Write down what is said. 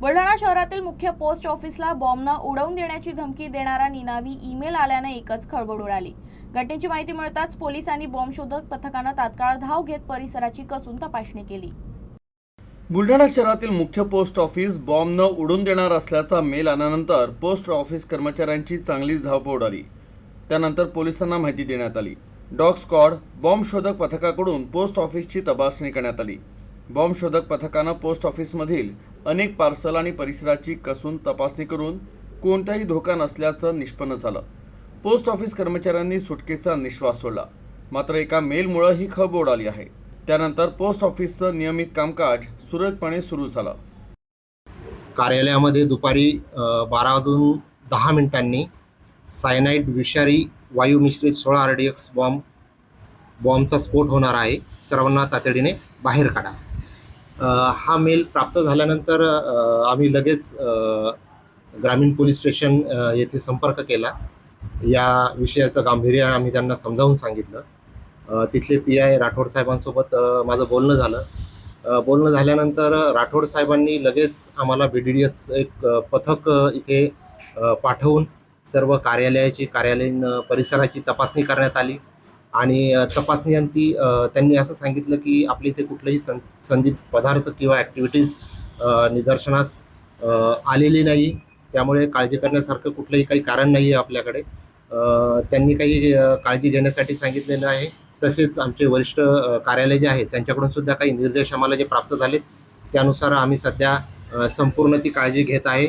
बुलढाणा शहरातील मुख्य पोस्ट ऑफिसला बॉम्बनं उडवून देण्याची धमकी देणारा निनावी ईमेल आल्याने एकच खळबळ उडाली। घटनेची माहिती मिळताच पोलिसांनी बॉम्ब शोधक पथकानं तात्काळ धाव घेत परिसराची कसून तपासणी केली। बुलढाणा शहरातील मुख्य पोस्ट ऑफिस बॉम्बनं उडवून देणार असल्याचा मेल आल्यानंतर पोस्ट ऑफिस कर्मचाऱ्यांची चांगलीच धावपळ उडाली। त्यानंतर पोलिसांना माहिती देण्यात आली। डॉग स्क्वॉड बॉम्ब शोधक पथकाकडून पोस्ट ऑफिसची तपासणी करण्यात आली। बॉम्ब शोधक पथकानं पोस्ट ऑफिसमधील अनेक पार्सल आणि परिसराची कसून तपासणी करून कोणताही धोका नसल्याचं निष्पन्न झालं। पोस्ट ऑफिस कर्मचाऱ्यांनी सुटकेचा निश्वास सोडला। मात्र एका मेलमुळे ही खळबळ उडाली आहे। त्यानंतर पोस्ट ऑफिसचं नियमित कामकाज सुरळीतपणे सुरू झालं। कार्यालयामध्ये दुपारी 12:10 सायनाइड विषारी वायू मिश्रित 16 RDX बॉम्बचा स्फोट होणार आहे, सर्वांना तातडीने बाहेर काढा। हा मेल प्राप्त झाल्यानंतर आम्ही लगेच ग्रामीण पोलीस स्टेशन येथे संपर्क केला। या विषयाचं गांभीर्य आम्ही त्यांना समजावून सांगितलं। तिथले PI राठोड साहेबांसोबत माझं बोलणं झालं। बोलणं झाल्यानंतर राठोड साहेबांनी लगेच आम्हाला BDDS एक पथक इथे पाठवून सर्व कार्यालयीन परिसराची तपासणी करण्यात आली आणि तपासणीअंती त्यांनी असं सांगितलं की आपल्या इथे कुठलेही संदिग्ध पदार्थ किंवा ॲक्टिव्हिटीज निदर्शनास आलेली नाही, त्यामुळे काळजी करण्यासारखं कुठलंही काही कारण नाही आहे आपल्याकडे। त्यांनी काही काळजी घेण्यासाठी सांगितलेलं आहे। तसेच आमचे वरिष्ठ कार्यालय जे आहे त्यांच्याकडून सुद्धा काही निर्देश आम्हाला जे प्राप्त झालेत त्यानुसार आम्ही सध्या संपूर्ण ती काळजी घेत आहे।